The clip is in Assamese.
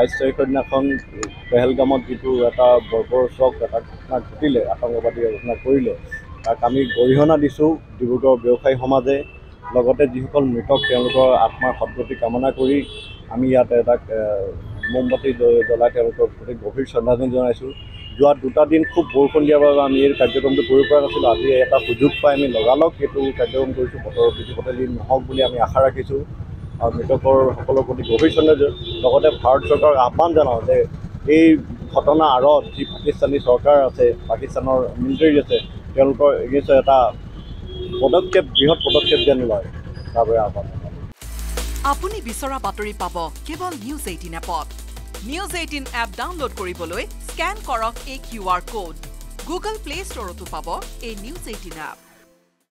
22 তাৰিখৰ দিনাখন পেহেলগামত যিটো এটা বৰ্বৰচক এটা ঘটনা ঘটিলে, আতংকবাদী ঘটনা কৰিলে, তাক আমি গৰিহণা দিছোঁ ডিব্ৰুগড় ব্যৱসায়ী সমাজে। লগতে যিসকল মৃতক তেওঁলোকৰ আত্মাৰ সদ্গতি কামনা কৰি আমি ইয়াত এটা মোমবাতি জ্বলাই তেওঁলোকৰ প্ৰতি গভীৰ শ্ৰদ্ধাঞ্জলি জনাইছোঁ। যোৱা 2টা দিন খুব বৰষুণ দিয়াৰ বাবে আমি এই কাৰ্যক্ৰমটো কৰিব পৰা নাছিলোঁ। আজি এটা সুযোগ পাই আমি লগালগ এইটো কাৰ্যক্ৰম কৰিছোঁ। বতৰৰ বিধিপথালি নহওক বুলি আমি আশা ৰাখিছোঁ আৰু মৃতকসকলৰ প্ৰতি গভীৰ শ্ৰদ্ধা, লগতে ভাৰত চৰকাৰক আহ্বান জনাওঁ যে এই ঘটনাৰ আঁৰত যি পাকিস্তানী চৰকাৰ আছে, পাকিস্তানৰ মিলিটাৰী আছে, তেওঁলোকৰ এগেইনষ্টত এটা পদক্ষেপ, বৃহৎ পদক্ষেপ যেন লয়, তাৰ বাবে আহ্বান জনাওঁ। আপুনি বিচৰা বাতৰি পাব কেৱল নিউজ 18 এপত। নিউজ 18 এপ ডাউনলোড কৰিবলৈ স্কেন কৰক এই QR কোড। গুগল প্লে ষ্টৰতো পাব এই নিউজ 18 এপ।